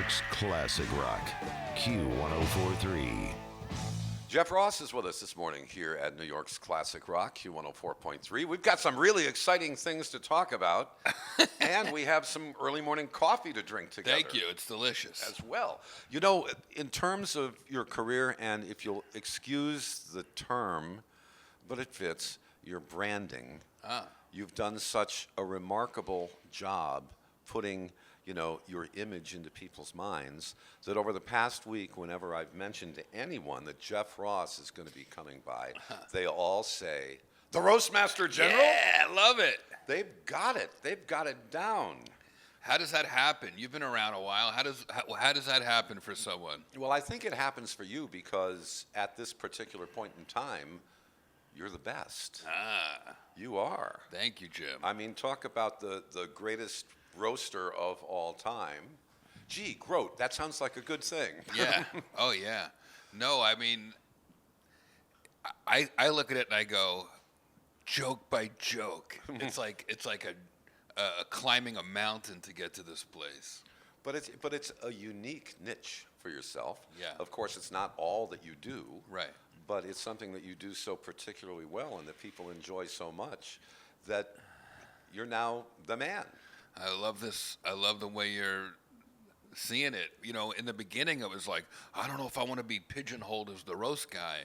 York's classic rock, Q1043. Jeff Ross is with us this morning here at New York's Classic Rock, Q104.3. We've got some really exciting things to talk about, and we have some early morning coffee to drink together. Thank you. It's delicious. As well. You know, in terms of your career, and if you'll excuse the term, but it fits, your branding, you've done such a remarkable job putting your image into people's minds that over the past week, whenever I've mentioned to anyone that Jeff Ross is going to be coming by, they all say, the Roastmaster General? Yeah, love it. They've got it. They've got it down. How does that happen? You've been around a while. How does that happen for someone? Well, I think it happens for you because at this particular point in time, you're the best. You are. Thank you, Jim. I mean, talk about the greatest roaster of all time. Gee, Groat, that sounds like a good thing. Yeah. Oh, yeah. No, I mean, I look at it and I go, joke by joke. It's like a climbing a mountain to get to this place. But it's a unique niche for yourself. Yeah. Of course, it's not all that you do. Right. But it's something that you do so particularly well and that people enjoy so much that you're now the man. I love this. I love the way you're seeing it. You know, in the beginning, it was like, I don't know if I want to be pigeonholed as the roast guy.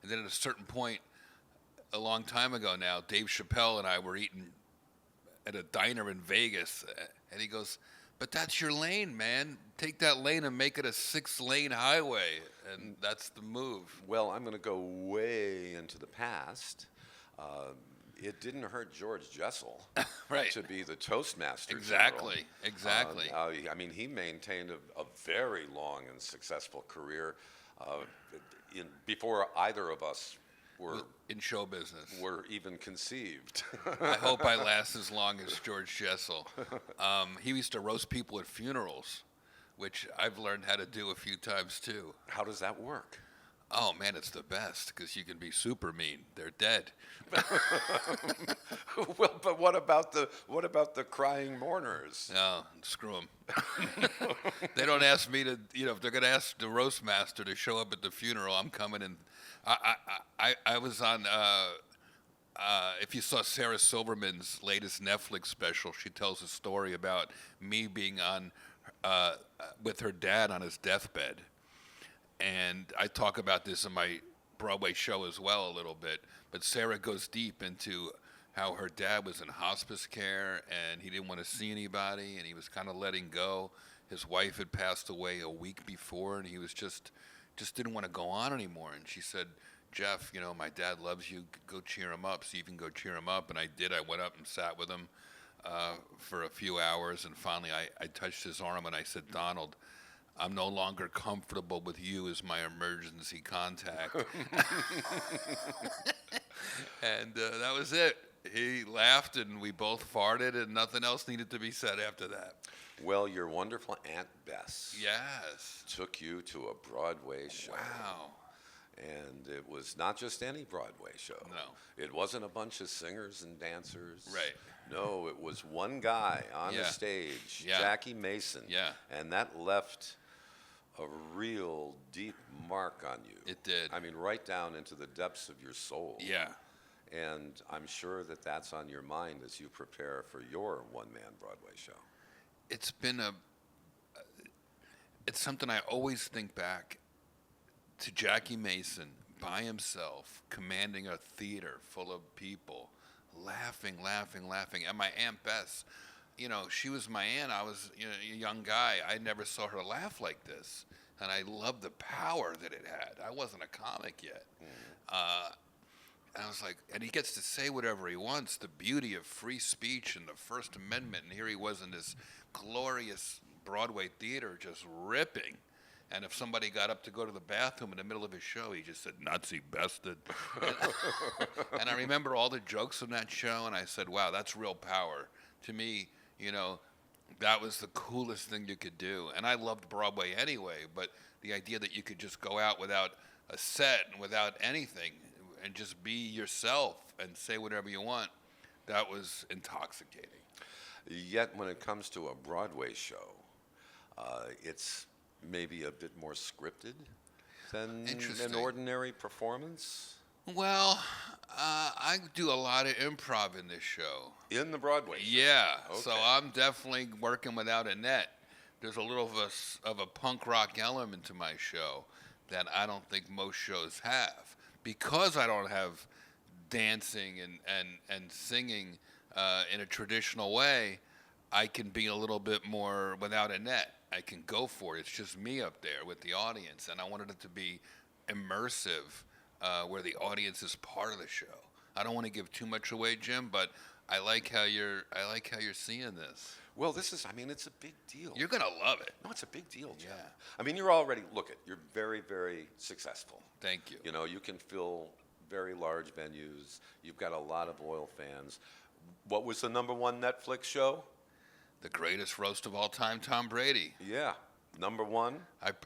And then at a certain point, a long time ago now, Dave Chappelle and I were eating at a diner in Vegas. And he goes, but that's your lane, man. Take that lane and make it a 6-lane highway. And that's the move. Well, I'm going to go way into the past. It didn't hurt George Jessel Right. to be the Toastmaster Exactly. General. Exactly. I mean, he maintained a very long and successful career before either of us were in show business. Were even conceived. I hope I last as long as George Jessel. He used to roast people at funerals, which I've learned how to do a few times too. How does that work? Oh man, it's the best because you can be super mean. They're dead. Well, but what about the crying mourners? No, screw them. They don't ask me to. If they're gonna ask the roast master to show up at the funeral, I'm coming in. I was on. If you saw Sarah Silverman's latest Netflix special, she tells a story about me being on with her dad on his deathbed. And I talk about this in my Broadway show as well a little bit. But Sarah goes deep into how her dad was in hospice care and he didn't want to see anybody and he was kind of letting go. His wife had passed away a week before and he was just didn't want to go on anymore. And she said, Jeff, my dad loves you. Go cheer him up. So you can go cheer him up. And I did. I went up and sat with him for a few hours. And finally I touched his arm and I said, Donald, I'm no longer comfortable with you as my emergency contact. And that was it. He laughed and we both farted and nothing else needed to be said after that. Well, your wonderful Aunt Bess took you to a Broadway show. Wow. And it was not just any Broadway show. No. It wasn't a bunch of singers and dancers. Right. No, it was one guy on the stage, Jackie Mason. Yeah. And that left a real deep mark on you. It did. I mean, right down into the depths of your soul. Yeah. And I'm sure that that's on your mind as you prepare for your one-man Broadway show. It's been it's something I always think back to Jackie Mason by himself, commanding a theater full of people, laughing. And my Aunt Bess, she was my aunt. I was a young guy. I never saw her laugh like this. And I loved the power that it had. I wasn't a comic yet. And I was like, and he gets to say whatever he wants, the beauty of free speech and the First Amendment. And here he was in this glorious Broadway theater just ripping. And if somebody got up to go to the bathroom in the middle of his show, he just said, Nazi bested. And I remember all the jokes from that show, and I said, wow, that's real power. To me, that was the coolest thing you could do. And I loved Broadway anyway, but the idea that you could just go out without a set and without anything and just be yourself and say whatever you want, that was intoxicating. Yet when it comes to a Broadway show, It's maybe a bit more scripted than Interesting. an ordinary performance Well, I do a lot of improv in this show. in the Broadway show. Yeah, so Okay. I'm definitely working without a net. There's a little of a punk rock element to my show that I don't think most shows have. Because I don't have dancing and singing in a traditional way, I can be a little bit more without a net. I can go for it. It's just me up there with the audience, and I wanted it to be immersive, where the audience is part of the show. I don't want to give too much away, Jim, but I like how you're seeing this. Well, I mean, it's a big deal. You're gonna love it. No, it's a big deal, Jeff. Yeah. I mean, you're very, very successful. Thank you. You know, you can fill very large venues. You've got a lot of loyal fans. What was the #1 Netflix show? The greatest roast of all time, Tom Brady. Yeah, #1.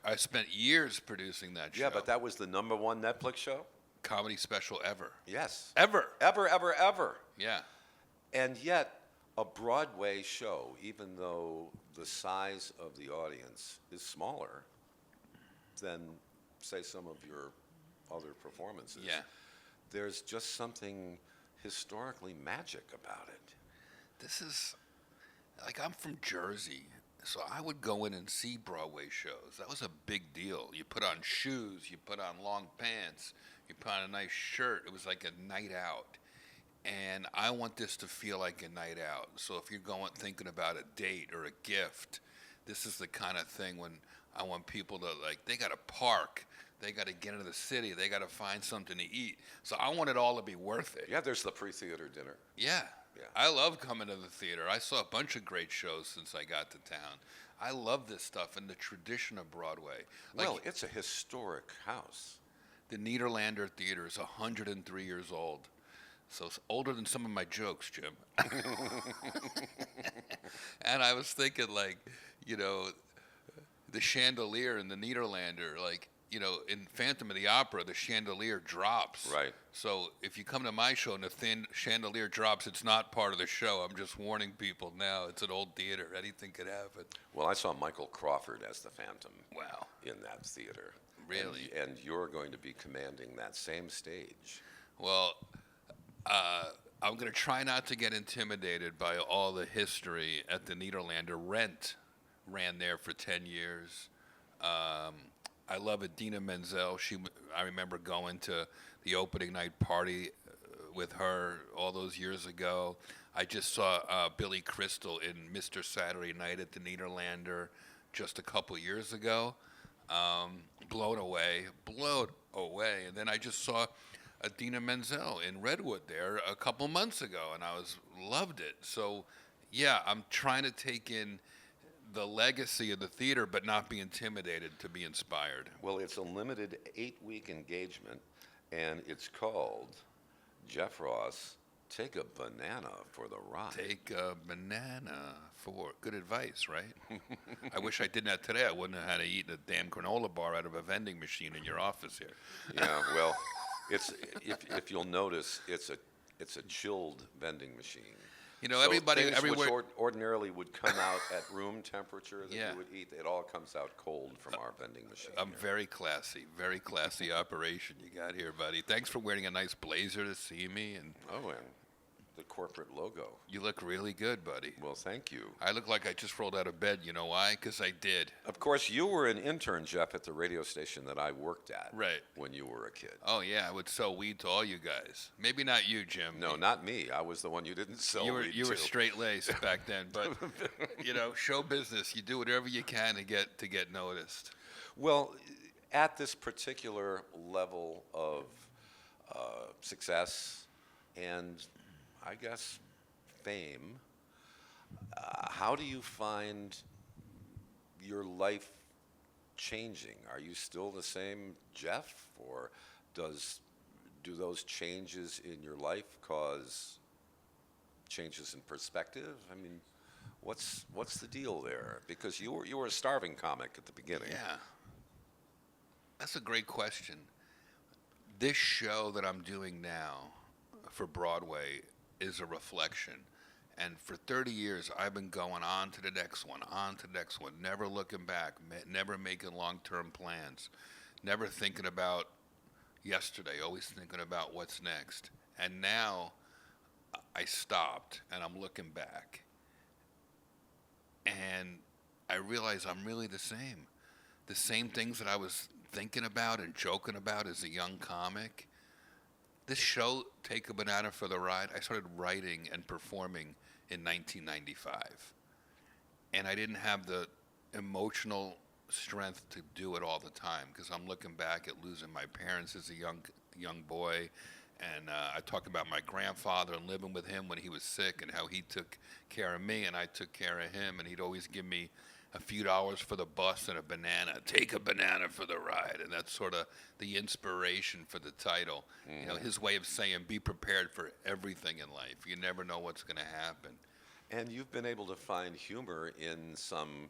I spent years producing that show. Yeah, but that was the #1 Netflix show? Comedy special ever. Yes. Ever. Ever, ever, ever. Yeah. And yet, a Broadway show, even though the size of the audience is smaller than, say, some of your other performances, Yeah. there's just something historically magic about it. This is like I'm from Jersey, so I would go in and see Broadway shows. That was a big deal. You put on shoes, you put on long pants, you put on a nice shirt. It was like a night out. And I want this to feel like a night out. So if you're thinking about a date or a gift, this is the kind of thing when I want people to, like, they got to park, they got to get into the city, they got to find something to eat. So I want it all to be worth it. Yeah, there's the pre-theater dinner. Yeah. Yeah. I love coming to the theater. I saw a bunch of great shows since I got to town. I love this stuff and the tradition of Broadway. Like, Well, it's a historic house. the Nederlander Theater is 103 years old. So it's older than some of my jokes, Jim. And I was thinking, like, the chandelier in the Nederlander, like, in Phantom of the Opera, the chandelier drops. Right. So if you come to my show and the thin chandelier drops, it's not part of the show. I'm just warning people now. It's an old theater. Anything could happen. Well, I saw Michael Crawford as the Phantom Wow. in that theater. Really? And you're going to be commanding that same stage. Well, I'm going to try not to get intimidated by all the history at the Nederlander. Rent ran there for 10 years. I love Idina Menzel. I remember going to the opening night party with her all those years ago. I just saw Billy Crystal in Mr. Saturday Night at the Nederlander just a couple years ago. Blown away. And then I just saw Idina Menzel in Redwood there a couple months ago, and loved it. So, yeah, I'm trying to take in the legacy of the theater, but not be intimidated, to be inspired. Well, it's a limited 8-week engagement, and it's called Jeff Ross, Take a Banana for the Ride. Take a banana for good advice, right? I wish I did that today. I wouldn't have had to eat a damn granola bar out of a vending machine in your office here. Yeah, well, if you'll notice, it's a chilled vending machine. Everybody things everywhere. which ordinarily would come out at room temperature that Yeah. you would eat, it all comes out cold from our vending machine. I'm here. very classy operation you got here, buddy. Thanks for wearing a nice blazer to see me, and Oh, and the corporate logo. you look really good, buddy. Well, thank you. I look like I just rolled out of bed. You know why? Because I did. Of course, you were an intern, Jeff, at the radio station that I worked at Right. when you were a kid. Oh yeah, I would sell weed to all you guys. Maybe not you, Jim. No, not me. I was the one you didn't sell You were weed you were to. straight laced back then, but show business. You do whatever you can to get noticed. Well, at this particular level of success and, I guess, fame, how do you find your life changing? Are you still the same Jeff, or do those changes in your life cause changes in perspective? I mean, what's the deal there? Because you were a starving comic at the beginning. Yeah, that's a great question. This show that I'm doing now for Broadway is a reflection, And for 30 years, I've been going on to the next one, on to the next one, never looking back, never making long-term plans, never thinking about yesterday, always thinking about what's next. And now I stopped and I'm looking back. And I realize I'm really the same. The same things that I was thinking about and joking about as a young comic. This show, Take a Banana for the Ride, I started writing and performing in 1995. And I didn't have the emotional strength to do it all the time because I'm looking back at losing my parents as a young boy. And I talk about my grandfather and living with him when he was sick and how he took care of me and I took care of him. And he'd always give me a few dollars for the bus and a banana. Take a banana for the ride. And that's sort of the inspiration for the title. Mm-hmm. You know, his way of saying be prepared for everything in life. You never know what's going to happen. And you've been able to find humor in some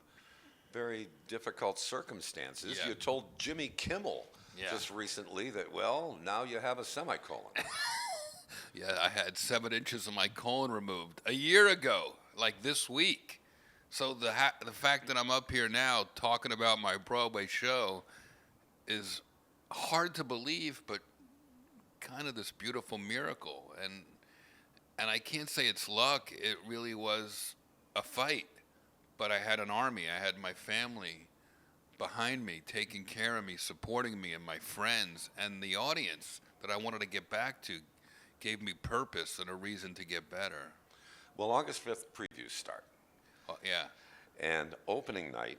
very difficult circumstances. Yeah. You told Jimmy Kimmel just recently that, well, now you have a semicolon. Yeah, I had 7 inches of my colon removed a year ago, like this week. So the fact that I'm up here now talking about my Broadway show is hard to believe, but kind of this beautiful miracle. And I can't say it's luck. It really was a fight. But I had an army. I had my family behind me, taking care of me, supporting me, and my friends. And the audience that I wanted to get back to gave me purpose and a reason to get better. Well, August 5th previews start. Oh, yeah. And opening night,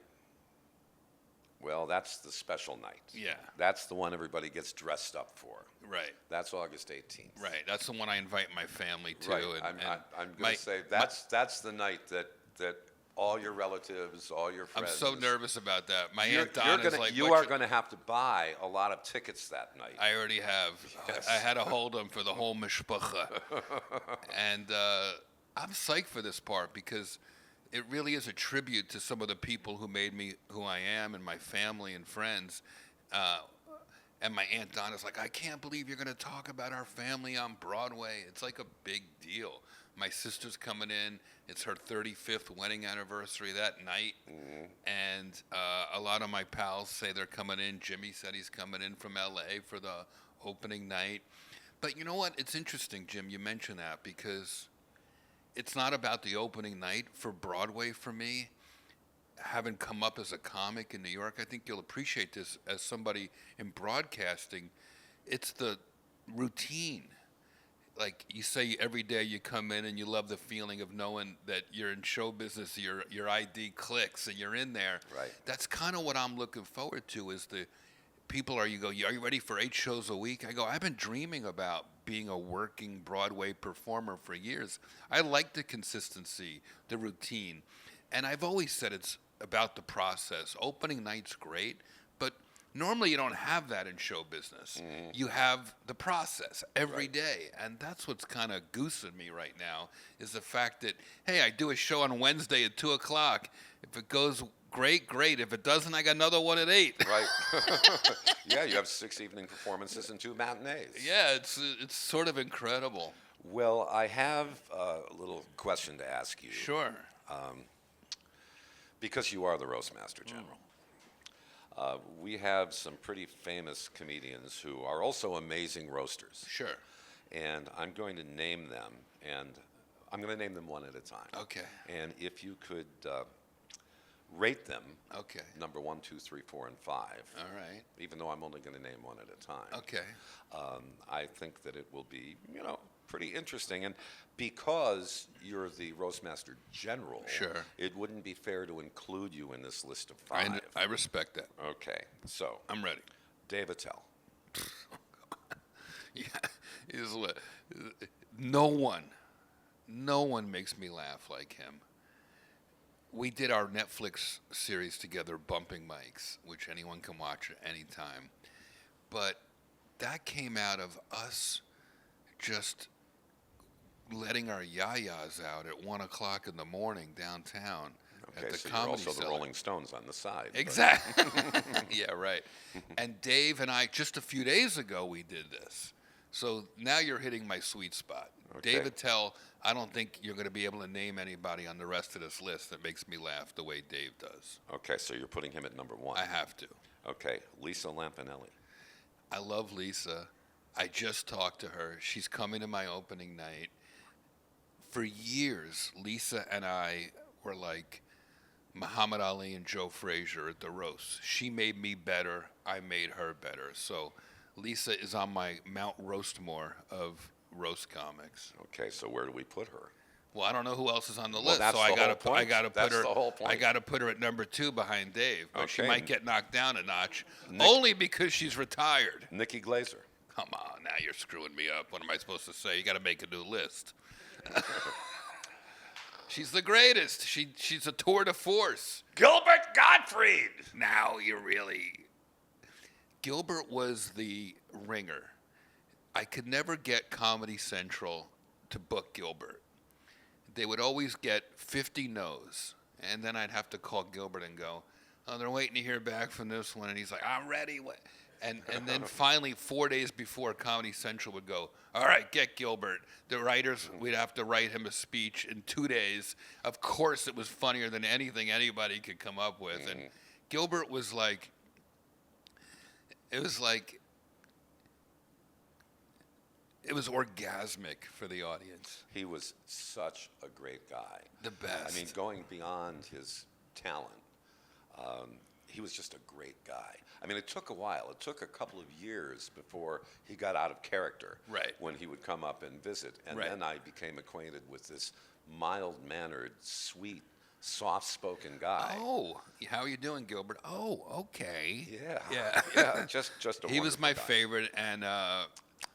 well, that's the special night. Yeah. That's the one everybody gets dressed up for. Right. That's August 18th. Right. That's the one I invite my family to. Right. And I'm going to say that's the night that all your relatives, all your friends. I'm so nervous about that. My Aunt Donna's like, you are going to have to buy a lot of tickets that night. I already have. Yes. I had to hold them for the whole mishpacha. And I'm psyched for this part because it really is a tribute to some of the people who made me who I am and my family and friends. And my Aunt Donna's like, I can't believe you're going to talk about our family on Broadway. It's like a big deal. My sister's coming in. It's her 35th wedding anniversary that night. Mm-hmm. And a lot of my pals say they're coming in. Jimmy said he's coming in from L.A. for the opening night. But you know what? It's interesting, Jim, you mentioned that because it's not about the opening night for Broadway for me. Having come up as a comic in New York, I think you'll appreciate this as somebody in broadcasting. It's the routine. Like you say, every day you come in and you love the feeling of knowing that you're in show business, your ID clicks and you're in there. Right. That's kind of what I'm looking forward to is the people are you ready for 8 shows a week? I go, I've been dreaming about being a working Broadway performer for years. I like the consistency, the routine. And I've always said it's about the process. Opening night's great, but normally you don't have that in show business. Mm-hmm. You have the process every day. And that's what's kind of goosing me right now is the fact that, hey, I do a show on Wednesday at 2 o'clock. If it goes great. If it doesn't, I got another one at 8. Right. Yeah, you have 6 evening performances and 2 matinees. Yeah, it's sort of incredible. Well, I have a little question to ask you. Sure. Because you are the Roastmaster General. We have some pretty famous comedians who are also amazing roasters. Sure. And I'm going to name them, and I'm going to name them one at a time. Okay. And if you could rate them, okay, number 1, 2, 3, 4, and 5. All right. Even though I'm only going to name one at a time. Okay. I think that it will be, pretty interesting. And because you're the Roastmaster General, sure, it wouldn't be fair to include you in this list of 5. I respect that. Okay. So I'm ready. Dave Attell. Yeah. No one makes me laugh like him. We did our Netflix series together, Bumping Mics, which anyone can watch at any time. But that came out of us just letting our yayas out at 1 o'clock in the morning downtown at the so Comedy you're also Cellar. the Rolling Stones on the side. Exactly. Yeah, right. And Dave and I, just a few days ago, we did this. So now you're hitting my sweet spot. Okay. Dave Attell, I don't think you're going to be able to name anybody on the rest of this list that makes me laugh the way Dave does. Okay, so you're putting him at number one. I have to. Okay, Lisa Lampanelli. I love Lisa. I just talked to her. She's coming to my opening night. For years, Lisa and I were like Muhammad Ali and Joe Frazier at the roast. She made me better. I made her better. So Lisa is on my Mount Roastmore of roast comics. Okay, so where do we put her? Well, I don't know who else is on the Well, list, that's so the I gotta whole point. I gotta put That's her. the whole point. I gotta put her at number 2 behind Dave, but she Okay. might get knocked down a notch, only because she's retired. Nikki Glazer. Come on, now you're screwing me up. What am I supposed to say? You got to make a new list. She's the greatest. She's a tour de force. Gilbert Gottfried. Now you're really. Gilbert was the ringer. I could never get Comedy Central to book Gilbert. They would always get 50 no's, and then I'd have to call Gilbert and go, "Oh, they're waiting to hear back from this one," and he's like, "I'm ready." And then finally, 4 days before, Comedy Central would go, "All right, get Gilbert." The writers, we'd have to write him a speech in 2 days. Of course, it was funnier than anything anybody could come up with. And Gilbert was like, it was orgasmic for the audience. He was such a great guy. The best. I mean, going beyond his talent, he was just a great guy. I mean, it took a while. It took a couple of years before he got out of character. Right. When he would come up and visit. And Right. then I became acquainted with this mild-mannered, sweet, soft-spoken guy. Oh, how are you doing, Gilbert? Oh, okay. Yeah. Yeah. Yeah, just a He was wonderful my guy. favorite, and I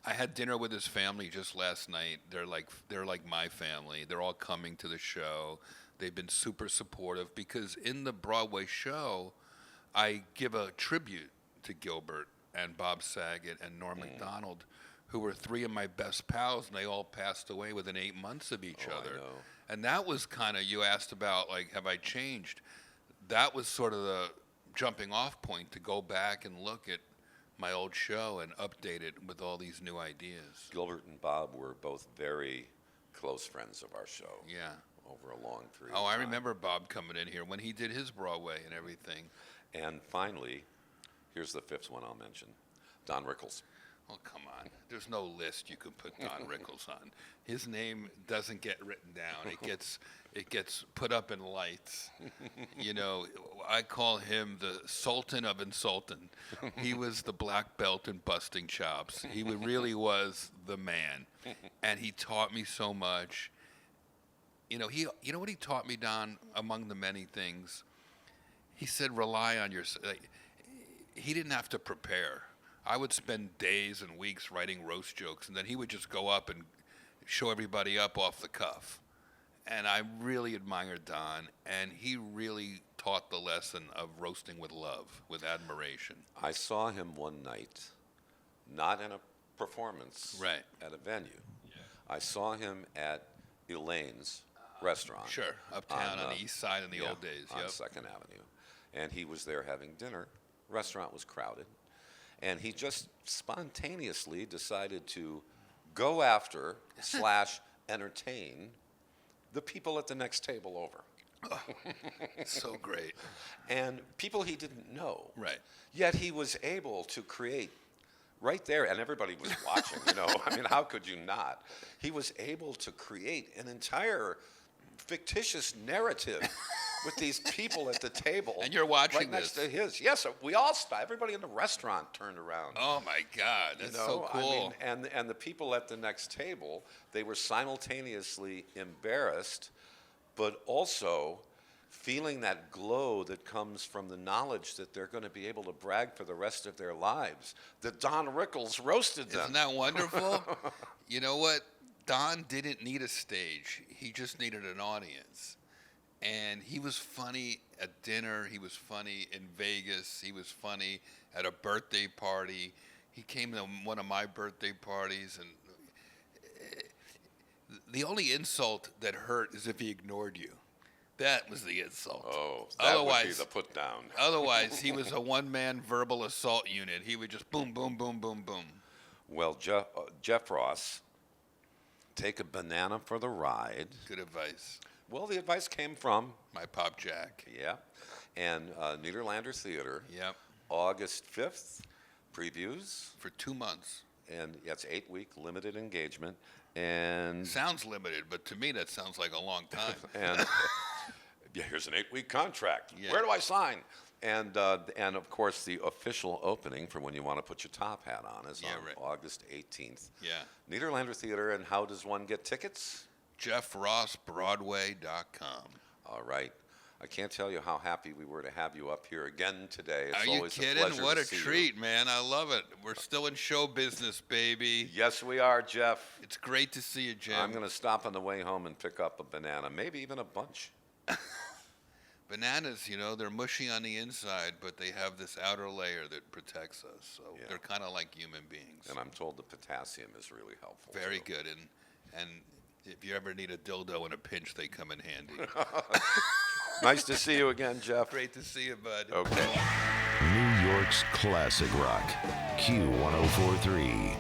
had dinner with his family just last night. They're like my family. They're all coming to the show. They've been super supportive because in the Broadway show, I give a tribute to Gilbert and Bob Saget and Norm Macdonald, who were 3 of my best pals, and they all passed away within 8 months of each Oh, I other. know. And that was kind of, you asked about, like, have I changed? That was sort of the jumping off point to go back and look at my old show and update it with all these new ideas. Gilbert and Bob were both very close friends of our show. Yeah. Over a long period Oh, of I time. remember Bob coming in here when he did his Broadway and everything. And finally, here's the 5th one I'll mention, Don Rickles. Oh, come on. There's no list you could put Don Rickles on. His name doesn't get written down. It gets put up in lights. You know, I call him the Sultan of Insultin. He was the black belt in busting chops. He really was the man. And he taught me so much. You know what he taught me, Don, among the many things? He said, rely on yourself. Like, he didn't have to prepare. I would spend days and weeks writing roast jokes, and then he would just go up and show everybody up off the cuff. And I really admired Don, and he really taught the lesson of roasting with love, with admiration. I saw him one night, not in a performance Right. at a venue. I saw him at Elaine's restaurant. Sure, uptown on the east side in the old days. On Yep. 2nd Avenue. And he was there having dinner. Restaurant was crowded. And he just spontaneously decided to go after / entertain the people at the next table over. So great. And people he didn't know. Right. Yet he was able to create right there, and everybody was watching, you know. I mean, how could you not? He was able to create an entire fictitious narrative with these people at the table. And you're watching right next this. to his. Yes, we all stopped. Everybody in the restaurant turned around. Oh, my God. That's so I cool. mean, and the people at the next table, they were simultaneously embarrassed, but also feeling that glow that comes from the knowledge that they're going to be able to brag for the rest of their lives that Don Rickles roasted them. Isn't that wonderful? You know what? Don didn't need a stage. He just needed an audience. And he was funny at dinner. He was funny in Vegas. He was funny at a birthday party. He came to one of my birthday parties. And the only insult that hurt is if he ignored you. That was the insult. Oh, that would be Otherwise- the put down. Otherwise, he was a one-man verbal assault unit. He would just boom, boom, boom, boom, boom. Well, Jeff Ross take a banana for the ride. Good advice. Well, the advice came from, My Pop Jack. yeah, and Niederlander Theater, Yep. August 5th, previews, For 2 months. and yeah, it's 8-week limited engagement, and Sounds limited, but to me that sounds like a long time. and yeah, here's an 8-week contract. Yeah. Where do I sign? And of course, the official opening for when you want to put your top hat on is Yeah, on right. August 18th. Yeah. Niederlander Theater, and how does one get tickets? JeffRossBroadway.com. All right. I can't tell you how happy we were to have you up here again today. It's Are you always a kidding? pleasure What to a see you. treat, man. I love it. We're still in show business, baby. Yes, we are, Jeff. It's great to see you, Jim. I'm going to stop on the way home and pick up a banana, maybe even a bunch. Bananas, they're mushy on the inside, but they have this outer layer that protects us. So Yeah. they're kind of like human beings. And I'm told the potassium is really helpful. Very too. good. And if you ever need a dildo in a pinch, they come in handy. Nice to see you again, Jeff. Great to see you, bud. Okay. New York's classic rock, Q1043.